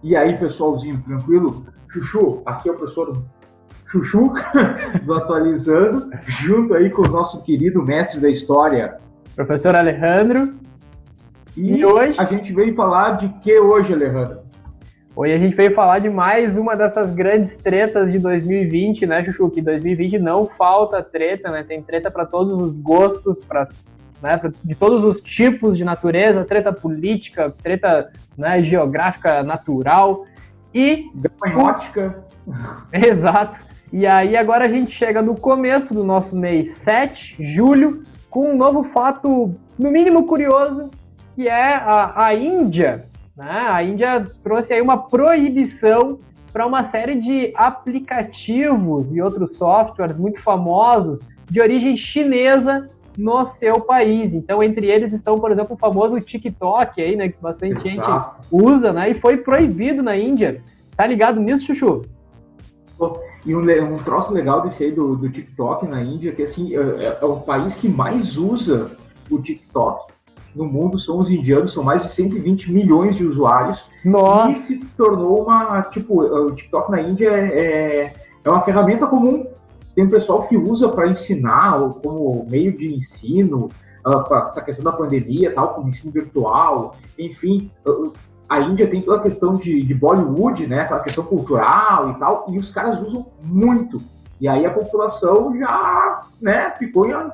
E aí, pessoalzinho, tranquilo? Chuchu, aqui é o professor Chuchu do Atualizando, junto aí com o nosso querido mestre da história. Professor Alejandro. E hoje a gente veio falar de que hoje, Alejandro? Hoje a gente veio falar de mais uma dessas grandes tretas de 2020, né, Chuchu? Que 2020 não falta treta, né? Tem treta para todos os gostos, de todos os tipos de natureza, treta política, treta, né, geográfica, natural e... Gafanhótica. Exato. E aí agora a gente chega no começo do nosso mês 7, julho, com um novo fato, no mínimo curioso, que é a Índia. Né? A Índia trouxe aí uma proibição para uma série de aplicativos e outros softwares muito famosos de origem chinesa no seu país. Então, entre eles estão, por exemplo, o famoso TikTok, aí, né, que bastante gente usa, né, e foi proibido na Índia. Tá ligado nisso, Chuchu? E um troço legal desse aí do TikTok na Índia, que assim, é o país que mais usa o TikTok no mundo, são os indianos, são mais de 120 milhões de usuários. Nossa. E se tornou o TikTok na Índia é uma ferramenta comum. Tem um pessoal que usa para ensinar, ou como meio de ensino, essa questão da pandemia, tal, como ensino virtual, enfim. A Índia tem toda a questão de Bollywood, né, aquela questão cultural e tal, e os caras usam muito. E aí a população já, né,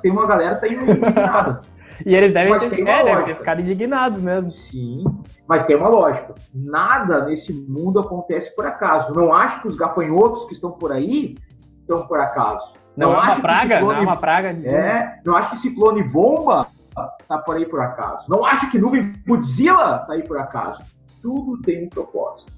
tem uma galera que tá indo indignada. E eles devem ter ficado indignados mesmo. Sim, mas tem uma lógica. Nada nesse mundo acontece por acaso. Não acho que os gafanhotos que estão por aí estão por acaso. Não é uma praga? Não é uma praga? Não acho que ciclone bomba tá por aí por acaso. Não acho que nuvem Godzilla tá aí por acaso. Tudo tem um propósito.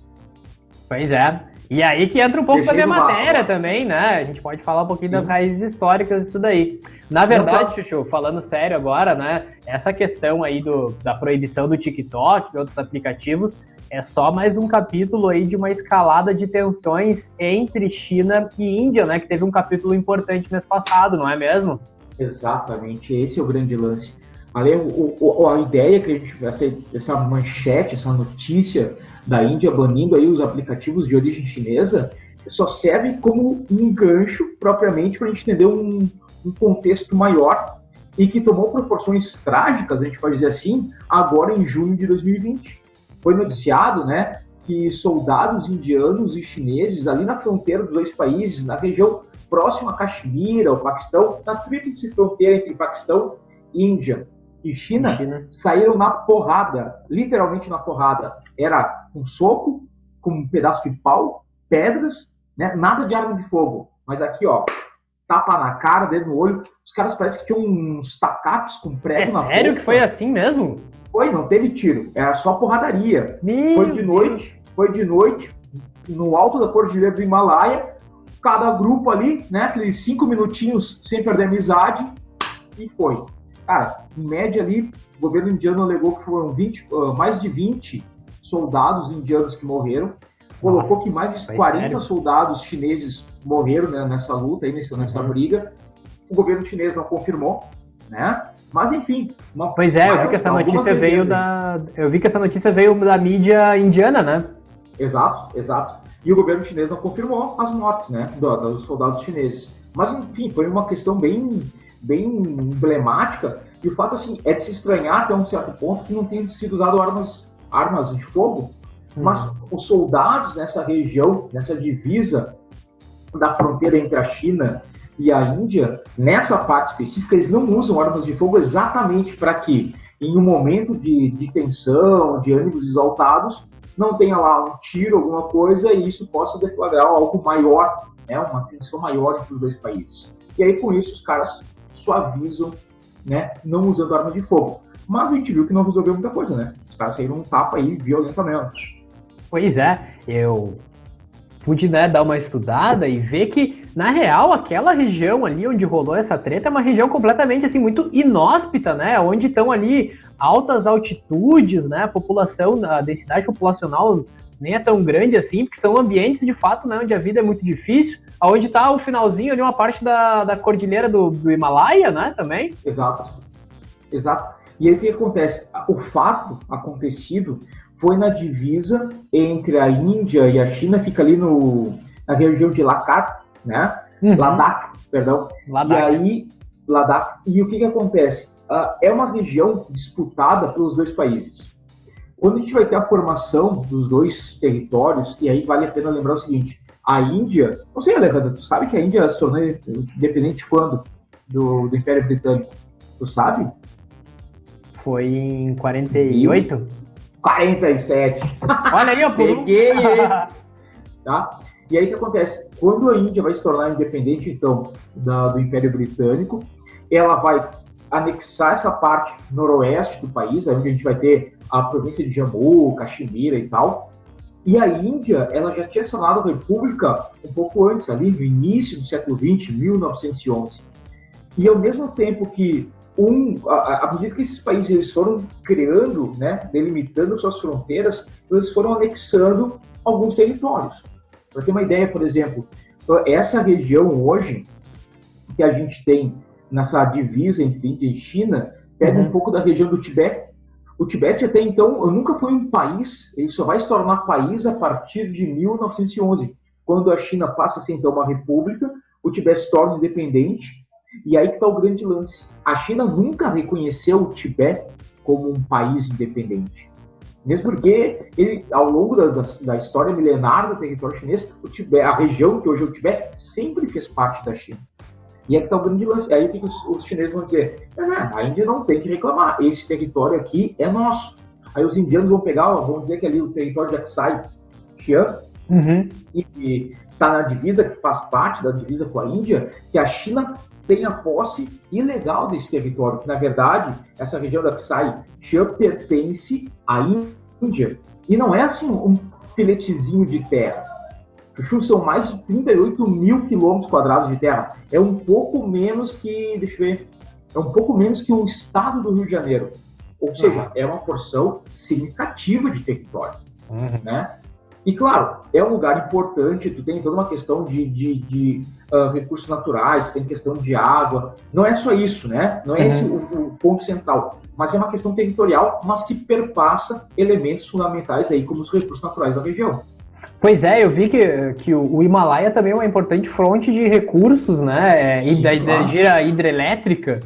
Pois é. E aí que entra um pouco da minha matéria também, né? A gente pode falar um pouquinho das raízes históricas disso daí. Na verdade, Chuchu, falando sério agora, né? Essa questão aí da proibição do TikTok e outros aplicativos é só mais um capítulo aí de uma escalada de tensões entre China e Índia, né? Que teve um capítulo importante mês passado, não é mesmo? Exatamente, esse é o grande lance. Ali, a ideia que a gente essa manchete, essa notícia da Índia banindo aí os aplicativos de origem chinesa, só serve como um gancho propriamente para a gente entender um contexto maior e que tomou proporções trágicas, a gente pode dizer assim, agora em junho de 2020. Foi noticiado, né, que soldados indianos e chineses ali na fronteira dos dois países, na região próxima a Caxemira, o Paquistão, na tríplice fronteira entre Paquistão, Índia e China, saíram na porrada, literalmente na porrada. Era um soco, com um pedaço de pau, pedras, né? Nada de arma de fogo. Mas aqui, ó, tapa na cara, dedo no olho. Os caras parecem que tinham uns tacapes com prego na boca. É sério que foi assim mesmo? Foi, não teve tiro. Era só porradaria. Foi de noite, no alto da Cordilheira do Himalaia. Cada grupo ali, né? Aqueles 5 minutinhos sem perder a amizade. E foi. Cara, em média ali, o governo indiano alegou que foram mais de 20 soldados indianos que morreram. Colocou que mais de 40 soldados chineses morreram, né, nessa luta, aí, nessa briga. O governo chinês não confirmou, né? Mas enfim. Eu vi que essa notícia veio da mídia indiana, né? Exato. E o governo chinês não confirmou as mortes, né, dos soldados chineses. Mas enfim, foi uma questão bem emblemática, e o fato assim é de se estranhar até um certo ponto que não tenham sido usado armas de fogo, mas os soldados nessa região, nessa divisa da fronteira entre a China e a Índia, nessa parte específica, eles não usam armas de fogo exatamente para que, em um momento de tensão, de ânimos exaltados, não tenha lá um tiro, alguma coisa, e isso possa deflagrar algo maior, né, uma tensão maior entre os dois países. E aí, com isso, os caras suavizam, né, não usando armas de fogo. Mas a gente viu que não resolveu muita coisa, né? Os caras saíram um tapa aí violentamente. Pois é, eu pude, né, dar uma estudada e ver que, na real, aquela região ali onde rolou essa treta é uma região completamente, assim, muito inóspita, né? Onde estão ali altas altitudes, né? A população, a densidade populacional nem é tão grande assim, porque são ambientes, de fato, né, onde a vida é muito difícil. Onde está o finalzinho ali, uma parte da cordilheira do Himalaia, né, também. Exato. E aí o que acontece? O fato acontecido foi na divisa entre a Índia e a China, fica ali na região de Ladakh, né? Ladakh, perdão. Ladakh. E o que acontece? É uma região disputada pelos dois países. Quando a gente vai ter a formação dos dois territórios, e aí vale a pena lembrar o seguinte, a Índia, não sei, Alejandro, tu sabe que a Índia se tornou independente quando? Do Império Britânico? Tu sabe? Foi em 48? 47. Olha aí, ó, peguei ele. Tá? E aí o que acontece? Quando a Índia vai se tornar independente, então, do Império Britânico, ela vai anexar essa parte noroeste do país, onde a gente vai ter a província de Jammu, Caxemira e tal. E a Índia, ela já tinha se tornado república um pouco antes, ali no início do século XX, 1911. E ao mesmo tempo que à medida que esses países eles foram criando, né, delimitando suas fronteiras, eles foram anexando alguns territórios. Para ter uma ideia, por exemplo, essa região hoje que a gente tem nessa divisa entre China, pega um pouco da região do Tibete. O Tibete até então nunca foi um país, ele só vai se tornar país a partir de 1911, quando a China passa a ser então uma república, o Tibete se torna independente. E aí que está o grande lance. A China nunca reconheceu o Tibete como um país independente. Mesmo porque, ao longo da história milenar do território chinês, o Tibete, a região que hoje é o Tibete, sempre fez parte da China. E aí que está o grande lance. Aí o que os chineses vão dizer? A Índia não tem que reclamar. Esse território aqui é nosso. Aí os indianos vão dizer que ali o território de Aksai Chincha, que está na divisa, que faz parte da divisa com a Índia, que a China tem a posse ilegal desse território, que na verdade essa região da Aksai Chincha pertence à Índia. E não é assim um filetezinho de terra. Chuchu, são mais de 38 mil quilômetros quadrados de terra. É um pouco menos que, é um pouco menos que o estado do Rio de Janeiro. Ou seja, é uma porção significativa de território, né? E claro, é um lugar importante, tu tem toda uma questão de recursos naturais, tem questão de água, não é só isso, né? Não é esse o ponto central, mas é uma questão territorial, mas que perpassa elementos fundamentais aí, como os recursos naturais da região. Pois é, eu vi que o Himalaia também é uma importante fonte de recursos, né? E da energia hidrelétrica.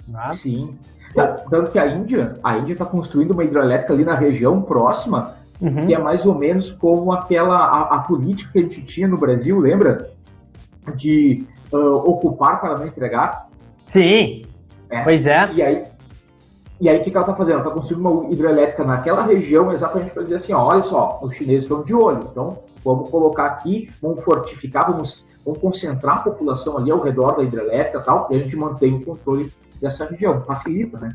Né? Sim. Tanto que a Índia está construindo uma hidrelétrica ali na região próxima, que é mais ou menos como a política que a gente tinha no Brasil, lembra? De ocupar para não entregar. Sim, pois é. E aí o que ela está fazendo? Ela está construindo uma hidrelétrica naquela região exatamente para dizer assim, ó, olha só, os chineses estão de olho, então vamos colocar aqui, vamos fortificar, vamos concentrar a população ali ao redor da hidrelétrica e tal, e a gente mantém o controle dessa região, facilita, né?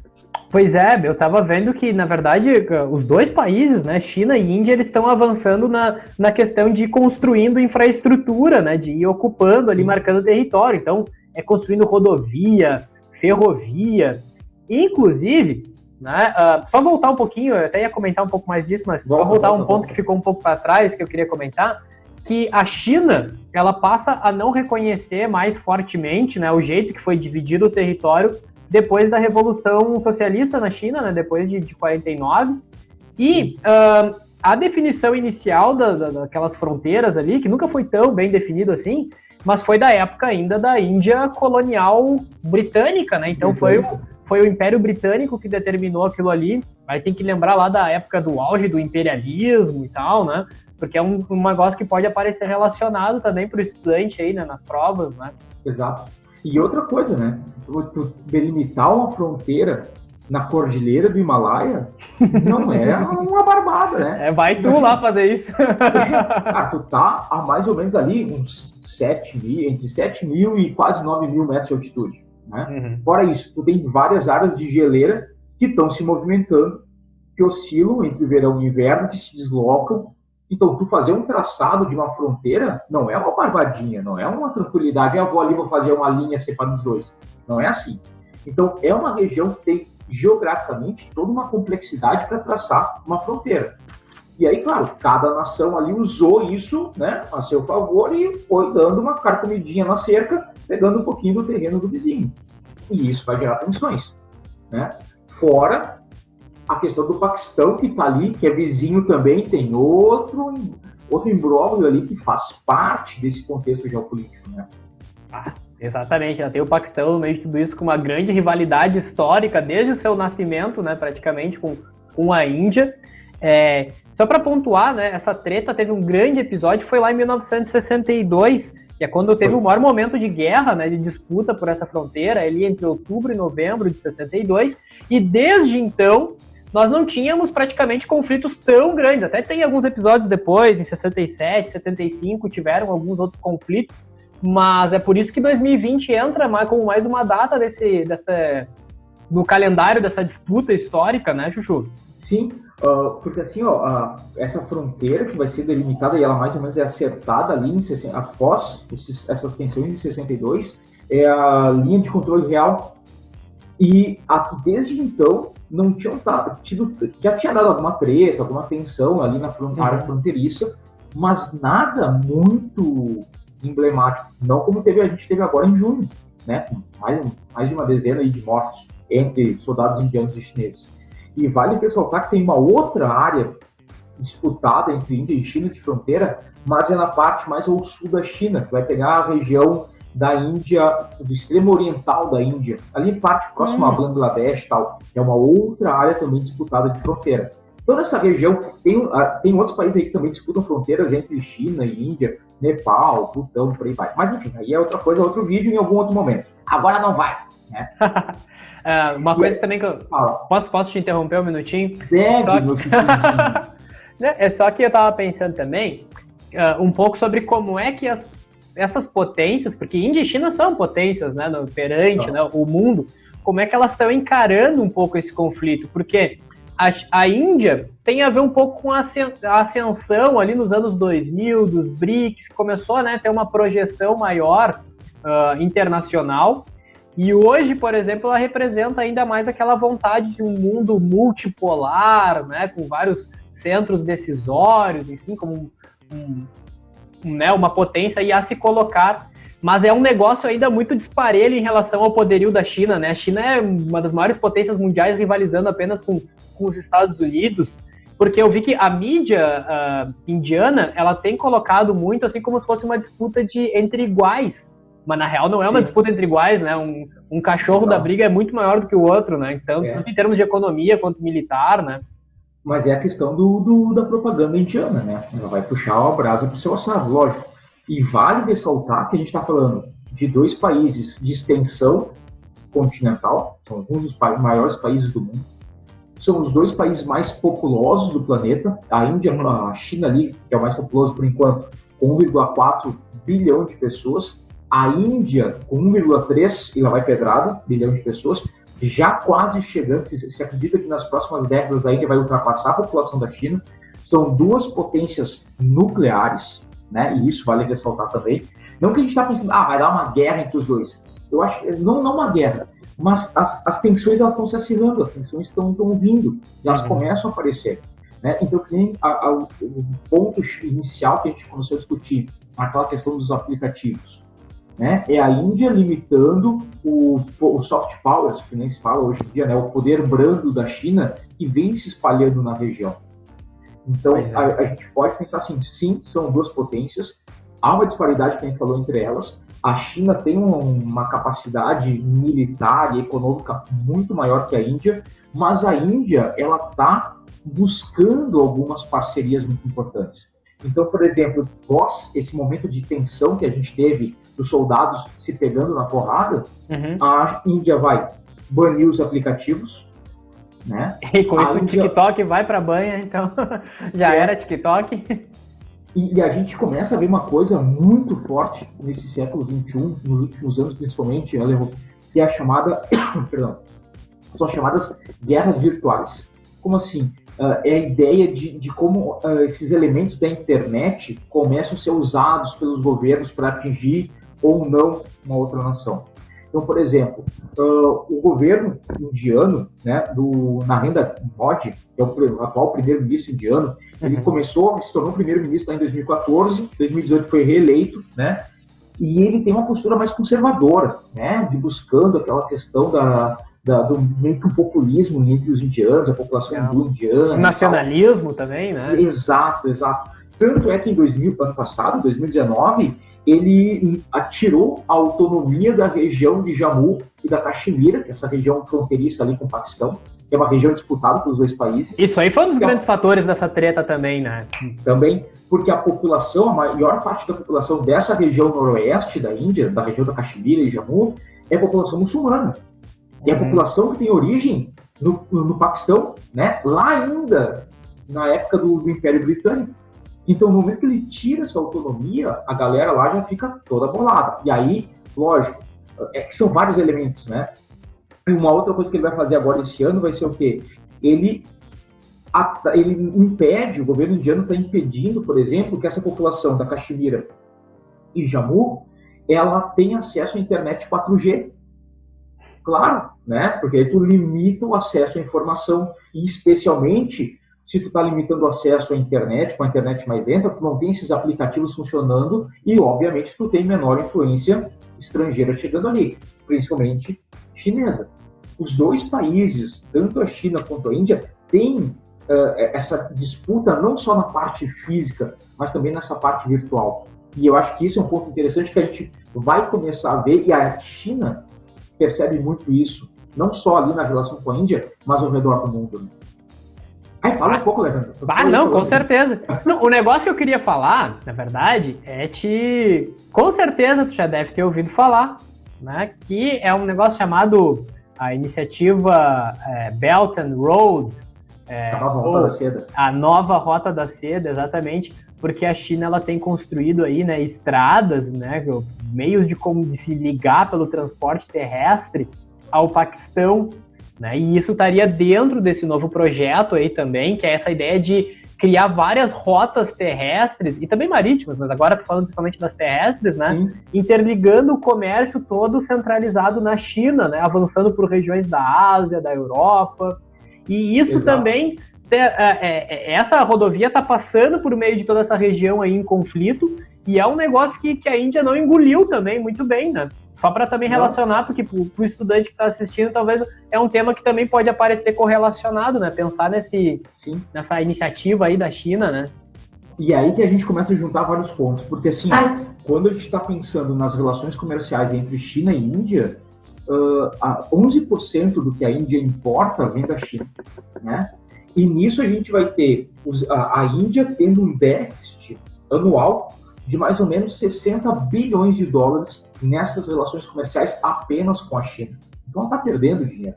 Pois é, eu estava vendo que, na verdade, os dois países, né, China e Índia, eles estão avançando na questão de ir construindo infraestrutura, né, de ir ocupando ali, marcando território. Então, construindo rodovia, ferrovia, inclusive, né, só voltar um pouquinho, eu até ia comentar um pouco mais disso, mas só voltar um ponto que ficou um pouco para trás, que eu queria comentar, que a China, ela passa a não reconhecer mais fortemente, né, o jeito que foi dividido o território depois da Revolução Socialista na China, né, depois de 49, e a definição inicial daquelas fronteiras ali, que nunca foi tão bem definido assim, mas foi da época ainda da Índia colonial britânica, né, então foi o Império Britânico que determinou aquilo ali. Aí tem que lembrar lá da época do auge do imperialismo e tal, né, porque é um negócio que pode aparecer relacionado também para o estudante aí, né, nas provas, né. Exato. E outra coisa, né? Tu delimitar uma fronteira na cordilheira do Himalaia não é uma barbada, né? Vai tu lá fazer isso. Tu tá a mais ou menos ali uns entre 7 mil e quase 9 mil metros de altitude, né? Fora isso, tu tem várias áreas de geleira que estão se movimentando, que oscilam entre o verão e o inverno, que se deslocam. Então, tu fazer um traçado de uma fronteira não é uma barbadinha, não é uma tranquilidade. Eu vou ali, vou fazer uma linha separando os dois. Não é assim. Então, é uma região que tem, geograficamente, toda uma complexidade para traçar uma fronteira. E aí, claro, cada nação ali usou isso, né, a seu favor e foi dando uma carcomidinha na cerca, pegando um pouquinho do terreno do vizinho. E isso vai gerar tensões, né? Fora a questão do Paquistão, que está ali, que é vizinho também, tem outro imbróglio ali que faz parte desse contexto geopolítico, né? Exatamente, tem o Paquistão no meio de tudo isso com uma grande rivalidade histórica desde o seu nascimento, né, praticamente, com a Índia. Só para pontuar, né, essa treta teve um grande episódio, foi lá em 1962, que é quando teve o maior momento de guerra, né, de disputa por essa fronteira, ali entre outubro e novembro de 62, e desde então nós não tínhamos praticamente conflitos tão grandes. Até tem alguns episódios depois, em 67, 75, tiveram alguns outros conflitos, mas é por isso que 2020 entra como mais uma data no calendário dessa disputa histórica, né, Chuchu? Sim, porque assim, essa fronteira que vai ser delimitada, e ela mais ou menos é acertada ali após essas tensões de 62, é a linha de controle real. E desde então não tinham já tinha dado alguma treta, alguma tensão ali na área fronteiriça, mas nada muito emblemático, não como a gente teve agora em junho, né? Mais de uma dezena aí de mortos entre soldados indianos e chineses. E vale ressaltar que tem uma outra área disputada entre Índia e China de fronteira, mas é na parte mais ao sul da China, que vai pegar a região da Índia, do extremo oriental da Índia, ali em parte próximo a Bangladesh e tal. É uma outra área também disputada de fronteira. Toda essa região, tem outros países aí que também disputam fronteiras entre China e Índia, Nepal, Butão, por aí vai. Mas enfim, aí é outra coisa, outro vídeo em algum outro momento. Agora não vai, né? Uma coisa também que eu... Posso te interromper um minutinho? Deve, meu filhozinho. É só que eu tava pensando também um pouco sobre como é que essas potências, porque Índia e China são potências, né, perante né, o mundo, como é que elas estão encarando um pouco esse conflito, porque a Índia tem a ver um pouco com a ascensão ali nos anos 2000, dos BRICS, que começou, né, a ter uma projeção maior internacional, e hoje, por exemplo, ela representa ainda mais aquela vontade de um mundo multipolar, né, com vários centros decisórios, assim, como uma potência a se colocar, mas é um negócio ainda muito disparelho em relação ao poderio da China, né? A China é uma das maiores potências mundiais, rivalizando apenas com os Estados Unidos, porque eu vi que a mídia indiana, ela tem colocado muito assim como se fosse uma disputa entre iguais, mas na real não é uma disputa entre iguais, né? Um cachorro da briga é muito maior do que o outro, né? Então, tanto em termos de economia quanto militar, né? Mas é a questão da propaganda indiana, né? Ela vai puxar a brasa para o seu assado, lógico. E vale ressaltar que a gente está falando de dois países de extensão continental, são alguns dos maiores países do mundo, são os dois países mais populosos do planeta, a Índia, a China ali, que é o mais populoso por enquanto, com 1,4 bilhão de pessoas, a Índia com 1,3, e lá vai pedrada, bilhão de pessoas, já quase chegando, se acredita que nas próximas décadas a Índia vai ultrapassar a população da China. São duas potências nucleares, né? E isso vale ressaltar também. Não que a gente está pensando, vai dar uma guerra entre os dois. Eu acho que não uma guerra, mas as tensões elas estão se acirrando, as tensões estão vindo, elas começam a aparecer, né? Então, o ponto inicial que a gente começou a discutir, aquela questão dos aplicativos, né? É a Índia limitando o soft power, que nem se fala hoje em dia, né? O poder brando da China, que vem se espalhando na região. Então, a gente pode pensar assim, sim, são duas potências, há uma disparidade que a gente falou entre elas, a China tem uma capacidade militar e econômica muito maior que a Índia, mas a Índia, ela está buscando algumas parcerias muito importantes. Então, por exemplo, após esse momento de tensão que a gente teve dos soldados se pegando na porrada, a Índia vai banir os aplicativos, né? E com isso o TikTok vai para banha, então já era TikTok. E a gente começa a ver uma coisa muito forte nesse século XXI, nos últimos anos principalmente, que é a chamada, são chamadas guerras virtuais. Como assim? É a ideia de como esses elementos da internet começam a ser usados pelos governos para atingir ou não uma outra nação. Então, por exemplo, o governo indiano, né, Narendra Modi, que é o atual primeiro-ministro indiano, ele se tornou primeiro-ministro lá em 2014, 2018 foi reeleito, né, e ele tem uma postura mais conservadora, né, de buscando aquela questão do meio que um populismo entre os indianos, a população hindu-indiana. Nacionalismo também, né? Exato. Tanto é que ano passado, 2019, ele tirou a autonomia da região de Jammu e da Caxemira, que é essa região fronteiriça ali com o Paquistão, que é uma região disputada pelos dois países. Isso aí foi um dos grandes fatores dessa treta também, né? Também, porque a população, a maior parte da população dessa região noroeste da Índia, da região da Caxemira e Jammu, é população muçulmana. E a população que tem origem no Paquistão, né? Lá ainda, na época do Império Britânico. Então, no momento que ele tira essa autonomia, a galera lá já fica toda bolada. E aí, lógico, que são vários elementos, né? E uma outra coisa que ele vai fazer agora esse ano vai ser o quê? Ele impede, o governo indiano está impedindo, por exemplo, que essa população da Caxemira e Jammu, ela tenha acesso à internet 4G. Claro, né? Porque aí tu limita o acesso à informação e, especialmente, se tu está limitando o acesso à internet, com a internet mais lenta, tu não tem esses aplicativos funcionando e, obviamente, tu tem menor influência estrangeira chegando ali, principalmente chinesa. Os dois países, tanto a China quanto a Índia, têm essa disputa não só na parte física, mas também nessa parte virtual. E eu acho que isso é um ponto interessante que a gente vai começar a ver, e a China percebe muito isso, não só ali na relação com a Índia, mas ao redor do mundo. Né? Aí fala um pouco, Leandro. Não, com certeza. Não, o negócio que eu queria falar, na verdade, com certeza tu já deve ter ouvido falar, né? Que é um negócio chamado a iniciativa Belt and Road. A nova Rota da Seda. A nova Rota da Seda, exatamente, porque a China ela tem construído aí, né, estradas, né, meios de se ligar pelo transporte terrestre ao Paquistão, né, e isso estaria dentro desse novo projeto aí também, que é essa ideia de criar várias rotas terrestres e também marítimas, mas agora estou falando principalmente das terrestres, né, Sim. interligando o comércio todo centralizado na China, né, avançando por regiões da Ásia, da Europa, e isso Exato. Também, essa rodovia está passando por meio de toda essa região aí em conflito, e é um negócio que a Índia não engoliu também muito bem, né? Só para também relacionar, porque para o estudante que está assistindo, talvez é um tema que também pode aparecer correlacionado, né? Pensar nessa iniciativa aí da China, né? E aí que a gente começa a juntar vários pontos, porque assim, quando a gente está pensando nas relações comerciais entre China e Índia, 11% do que a Índia importa vem da China, né? E nisso a gente vai ter a Índia tendo um déficit anual de mais ou menos 60 bilhões de dólares nessas relações comerciais apenas com a China. Então ela está perdendo dinheiro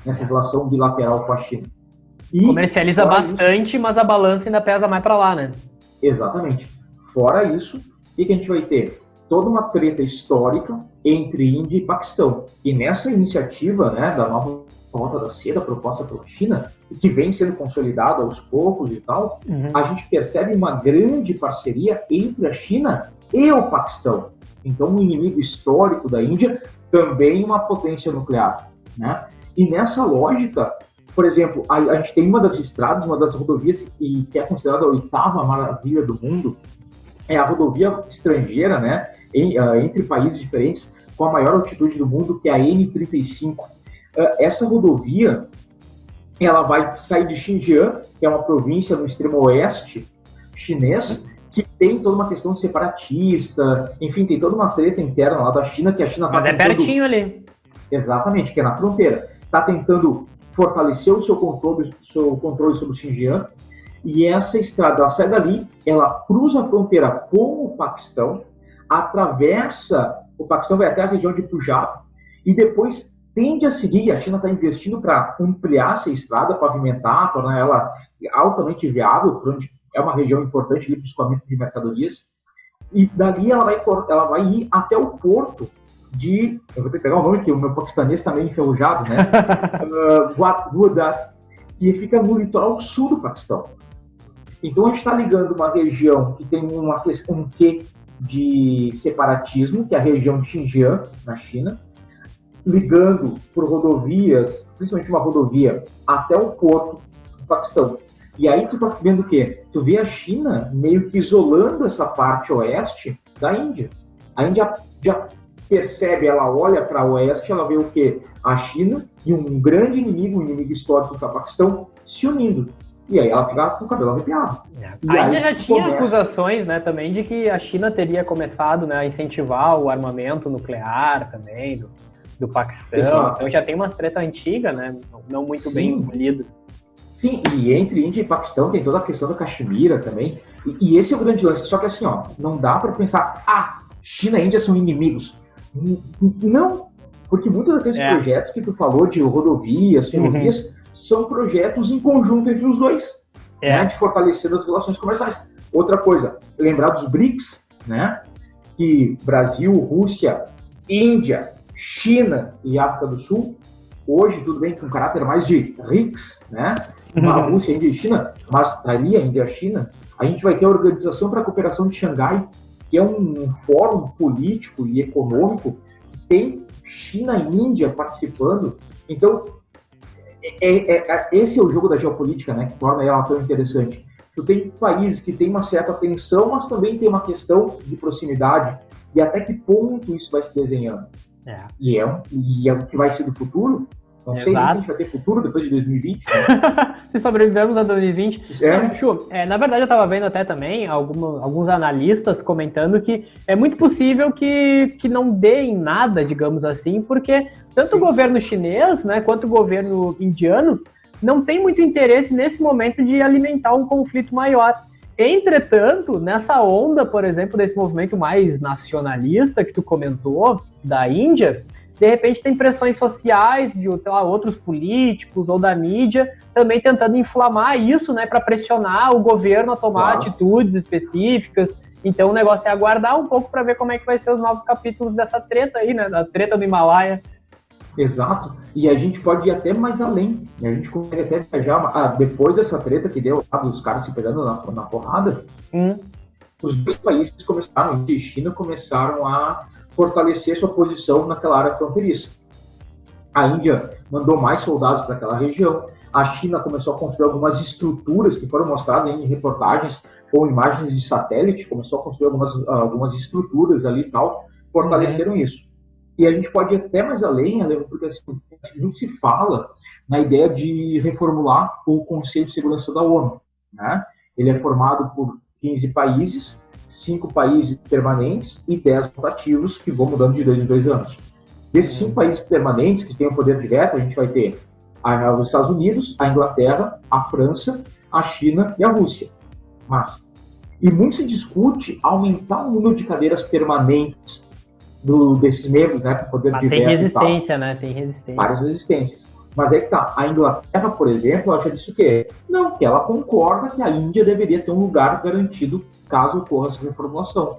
nessa relação bilateral com a China. E, comercializa bastante, mas a balança ainda pesa mais para lá, né? Exatamente. Fora isso, o que a gente vai ter? Toda uma treta histórica entre Índia e Paquistão. E nessa iniciativa, né, da nova Rota da Seda proposta pela China, que vem sendo consolidada aos poucos e tal, a gente percebe uma grande parceria entre a China e o Paquistão. Então, um inimigo histórico da Índia, também uma potência nuclear, né? E nessa lógica, por exemplo, a gente tem uma das estradas, uma das rodovias que é considerada a 8ª maravilha do mundo, é a rodovia estrangeira, né, entre países diferentes, com a maior altitude do mundo, que é a N35. Essa rodovia, ela vai sair de Xinjiang, que é uma província no extremo oeste chinês, que tem toda uma questão de separatista, enfim, tem toda uma treta interna lá da China, que a China está tentando... pertinho ali. Exatamente, que é na fronteira. Está tentando fortalecer o seu controle sobre o Xinjiang, e essa estrada, ela sai dali, ela cruza a fronteira com o Paquistão, atravessa, o Paquistão vai até a região de Punjab, e depois tende a seguir, a China está investindo para ampliar essa estrada, pavimentar, tornar ela altamente viável, onde é uma região importante para o escoamento de mercadorias, e dali ela vai ir até o porto de, eu vou ter que pegar o nome, que o meu paquistanês está meio enferrujado, né? Gwadar, que fica no litoral sul do Paquistão. Então a gente está ligando uma região que tem um quê de separatismo, que é a região de Xinjiang, na China, ligando por rodovias, principalmente uma rodovia, até o porto do Paquistão. E aí tu tá vendo o quê? Tu vê a China meio que isolando essa parte oeste da Índia. A Índia já percebe, ela olha para o oeste, ela vê o quê? A China e um grande inimigo, um inimigo histórico do Paquistão, se unindo. E aí ela fica com o cabelo arrepiado. Ainda já tinha acusações, né, também de que a China teria começado, né, a incentivar o armamento nuclear também do Paquistão. Exato. Então já tem umas treta antiga, né, não muito bem polidas. Sim, e entre Índia e Paquistão tem toda a questão da Caxemira também. E esse é o grande lance. Só que assim, ó, não dá para pensar, China e Índia são inimigos. Não, porque muitos daqueles projetos que tu falou de rodovias, ferrovias, são projetos em conjunto entre os dois, né, de fortalecer as relações comerciais. Outra coisa, lembrar dos BRICS, né, que Brasil, Rússia, Índia, China e África do Sul, hoje tudo bem com caráter mais de RICS, né, a Rússia, Índia e China, mas ali a Índia e a China, a gente vai ter a Organização para a Cooperação de Xangai, que é um fórum político e econômico que tem China e Índia participando. Então, esse é o jogo da geopolítica, né, que torna ela tão interessante. Tu tem países que têm uma certa tensão, mas também tem uma questão de proximidade, e até que ponto isso vai se desenhando. E é o que vai ser do futuro. Não sei se a gente vai ter futuro depois de 2020. Se sobrevivemos a 2020. Chu, na verdade, eu estava vendo até também alguns analistas comentando que é muito possível que não dê em nada, digamos assim, porque tanto o governo chinês, né, quanto o governo indiano não tem muito interesse nesse momento de alimentar um conflito maior. Entretanto, nessa onda, por exemplo, desse movimento mais nacionalista que tu comentou, da Índia, de repente tem pressões sociais de, sei lá, outros políticos ou da mídia também tentando inflamar isso, né, para pressionar o governo a tomar atitudes específicas. Então o negócio é aguardar um pouco para ver como é que vai ser os novos capítulos dessa treta aí, né, da treta do Himalaia. Exato, e a gente pode ir até mais além, a gente consegue até viajar, depois dessa treta que deu lá dos caras se pegando na porrada, os dois países começaram, Índia e China, começaram a fortalecer sua posição naquela área fronteiriça. A Índia mandou mais soldados para aquela região, a China começou a construir algumas estruturas que foram mostradas em reportagens ou imagens de satélite, começou a construir algumas estruturas ali e tal, fortaleceram isso. E a gente pode ir até mais além, porque assim, muito se fala na ideia de reformular o Conselho de Segurança da ONU, né? Ele é formado por 15 países, 5 países permanentes e 10 rotativos que vão mudando de 2 em 2 anos. Desses 5 países permanentes que têm o poder direto, a gente vai ter os Estados Unidos, a Inglaterra, a França, a China e a Rússia. E muito se discute aumentar o número de cadeiras permanentes desses membros, né, para poder direto. Tem resistência, né? Tem resistência. Várias resistências. Mas aí que tá. A Inglaterra, por exemplo, ela já disse o quê? Não, que ela concorda que a Índia deveria ter um lugar garantido caso ocorra essa reformulação.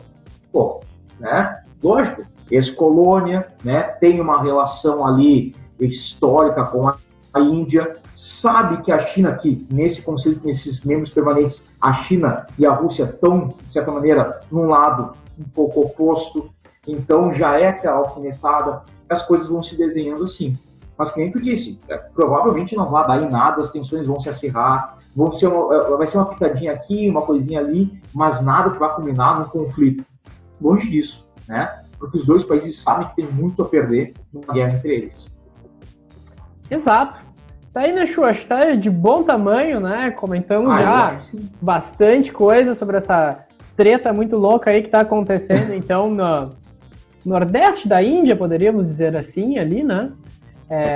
Pô, né? Lógico, ex-colônia, né? Tem uma relação ali histórica com a Índia, sabe que a China aqui, nesse conselho, nesses membros permanentes, a China e a Rússia estão, de certa maneira, num lado um pouco oposto. Então já é aquela alfinetada, as coisas vão se desenhando assim. Mas como tu disse, provavelmente não vai dar em nada, as tensões vão se acirrar, vai ser uma pitadinha aqui, uma coisinha ali, mas nada que vai culminar num conflito. Longe disso, né? Porque os dois países sabem que tem muito a perder numa guerra entre eles. Exato. Tá aí, né, Chu? Acho que tá de bom tamanho, né? Comentamos já bastante coisa sobre essa treta muito louca aí que tá acontecendo, então, no nordeste da Índia, poderíamos dizer assim, ali, né?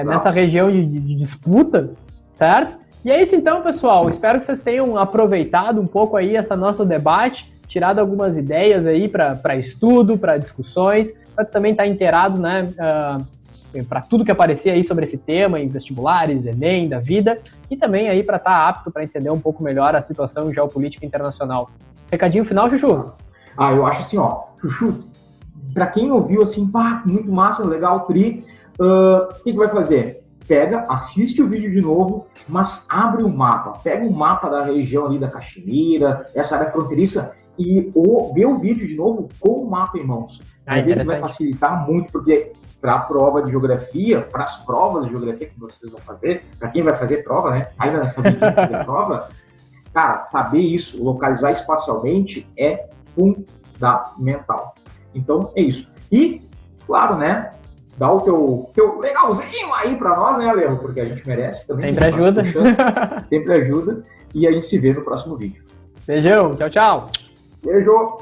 Nessa região de disputa, certo? E é isso então, pessoal. Espero que vocês tenham aproveitado um pouco aí esse nosso debate, tirado algumas ideias aí para estudo, para discussões, para também estar inteirado, né? Para tudo que aparecer aí sobre esse tema, em vestibulares, Enem, da vida, e também aí para estar apto para entender um pouco melhor a situação geopolítica internacional. Recadinho final, Chuchu? Eu acho assim, ó, Chuchu, para quem ouviu assim, muito massa, legal, Tri, o que vai fazer? Pega, assiste o vídeo de novo, mas abre o mapa, pega o mapa da região ali da Caxemira, essa área fronteiriça, e vê o vídeo de novo com o mapa em mãos. Vai facilitar muito, porque para a prova de geografia, para as provas de geografia que vocês vão fazer, para quem vai fazer prova, né? Ainda não sabe quem vai fazer prova, cara, saber isso, localizar espacialmente é fundamental. Então, é isso. E claro, né? Dá o teu legalzinho aí pra nós, né, Alejo? Porque a gente merece também. Sempre ajuda. Sempre ajuda. E a gente se vê no próximo vídeo. Beijão, tchau, tchau. Beijo!